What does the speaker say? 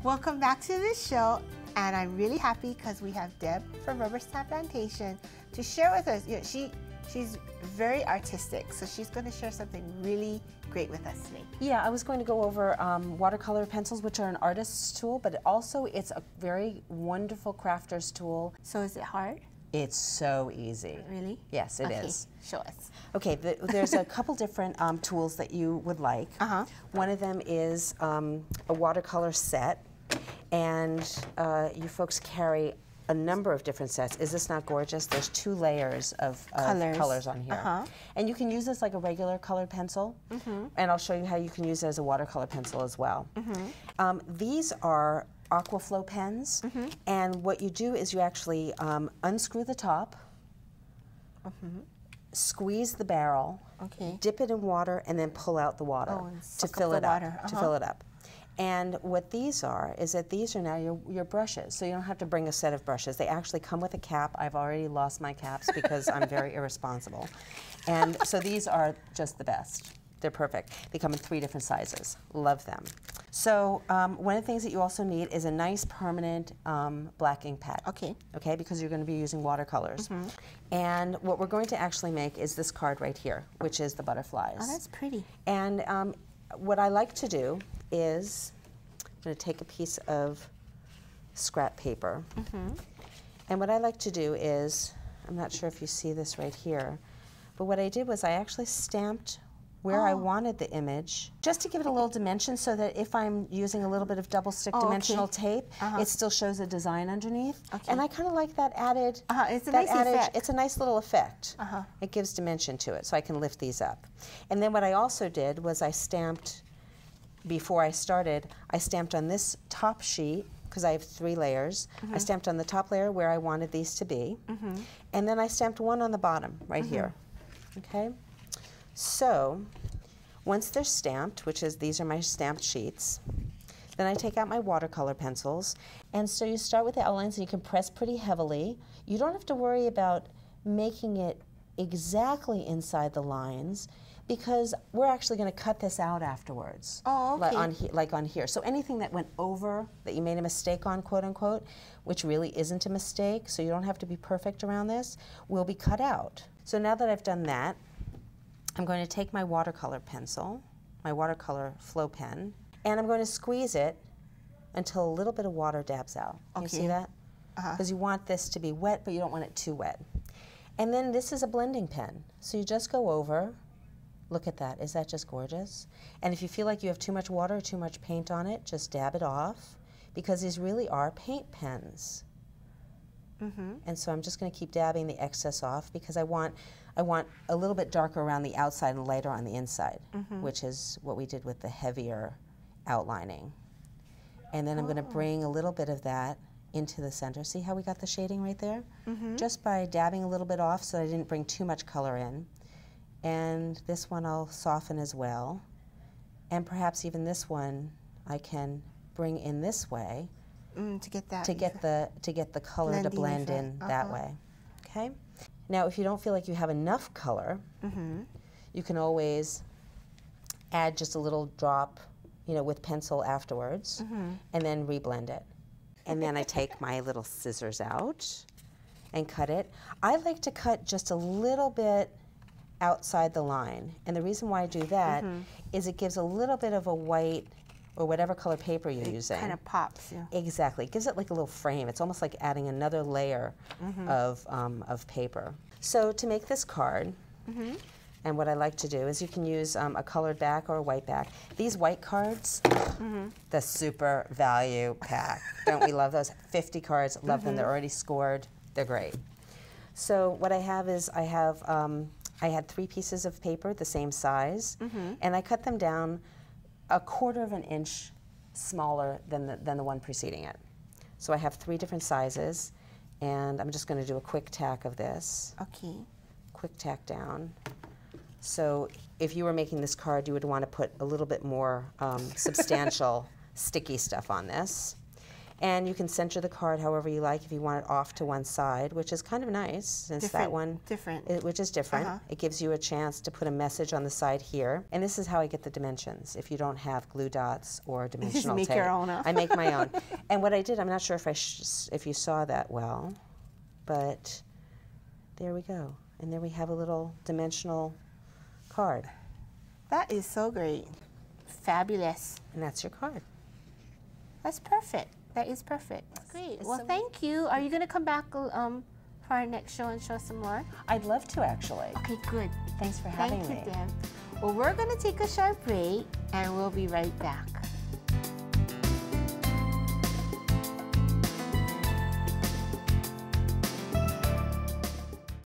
Welcome back to the show, and I'm really happy because we have Deb from Rubber Stamp Plantation to share with us. You know, she's very artistic, so she's going to share something really great with us today. Yeah, I was going to go over watercolor pencils, which are an artist's tool, but also it's a very wonderful crafter's tool. So is it hard? It's so easy. Really? Yes, it is. Show us. Okay, there's a couple different tools that you would like. One of them is a watercolor set, and you folks carry a number of different sets. Is this not gorgeous? There's 2 layers of colors on here. And you can use this like a regular colored pencil, and I'll show you how you can use it as a watercolor pencil as well. These are Aquaflow pens, and what you do is you actually unscrew the top, squeeze the barrel, dip it in water, and then pull out the water to fill it up. And what these are is that these are now your brushes, so you don't have to bring a set of brushes. They actually come with a cap. I've already lost my caps because I'm very irresponsible. And so these are just the best. They're perfect. They come in 3 different sizes. Love them. So one of the things that you also need is a nice permanent black ink pad. Okay, because you're going to be using watercolors. And what we're going to actually make is this card right here, which is the butterflies. Oh, that's pretty. And what I like to do is I'm going to take a piece of scrap paper. And what I like to do is, I'm not sure if you see this right here, but what I did was I actually stamped where I wanted the image, just to give it a little dimension so that if I'm using a little bit of double stick dimensional tape, it still shows a design underneath. And I kind of like that added, it's a nice effect. It's a nice little effect. It gives dimension to it, so I can lift these up. And then what I also did was I stamped, before I started, I stamped on this top sheet, because I have 3 layers. I stamped on the top layer where I wanted these to be. And then I stamped one on the bottom, right here. Okay? So, once they're stamped, which is, these are my stamped sheets, then I take out my watercolor pencils. And so you start with the outlines, and you can press pretty heavily. You don't have to worry about making it exactly inside the lines, because we're actually going to cut this out afterwards. Like on here. So anything that went over, that you made a mistake on, quote unquote, which really isn't a mistake, so you don't have to be perfect around this, will be cut out. So now that I've done that, I'm going to take my watercolor pencil, my watercolor flow pen, and I'm going to squeeze it until a little bit of water dabs out. You see that? Because you want this to be wet, but you don't want it too wet. And then this is a blending pen. So you just go over. Look at that. Is that just gorgeous? And if you feel like you have too much water or too much paint on it, just dab it off, because these really are paint pens. And so I'm just going to keep dabbing the excess off, because I want a little bit darker around the outside and lighter on the inside, which is what we did with the heavier outlining. And then I'm going to bring a little bit of that into the center. See how we got the shading right there? Just by dabbing a little bit off so I didn't bring too much color in. And this one I'll soften as well. And perhaps even this one I can bring in this way to get the color to blend in that way. Okay? Now, if you don't feel like you have enough color, you can always add just a little drop, with pencil afterwards, and then reblend it. And then I take my little scissors out and cut it. I like to cut just a little bit outside the line, and the reason why I do that is it gives a little bit of a white, or whatever color paper you're using. Kind of pops, Exactly. It gives it like a little frame. It's almost like adding another layer of paper. So to make this card, and what I like to do is you can use a colored back or a white back. These white cards, the super value pack. Don't we love those? 50 cards, love them. They're already scored. They're great. So what I have is I had 3 pieces of paper the same size, and I cut them down 1/4 of an inch smaller than the one preceding it. So I have 3 different sizes, and I'm just going to do a quick tack of this. Quick tack down. So if you were making this card, you would want to put a little bit more substantial sticky stuff on this. And you can center the card however you like if you want it off to one side, which is kind of nice since that one, which is different. It gives you a chance to put a message on the side here. And this is how I get the dimensions if you don't have glue dots or dimensional tape. You just make your own up. I make my own. And what I did, I'm not sure if if you saw that well, but there we go. And there we have a little dimensional card. That is so great. Fabulous. And that's your card. That's perfect. That is perfect. Great. Well, thank you. Are you going to come back for our next show and show us some more? I'd love to, actually. Okay, good. Thanks for having me. Thank you, Deb. Well, we're going to take a short break, and we'll be right back.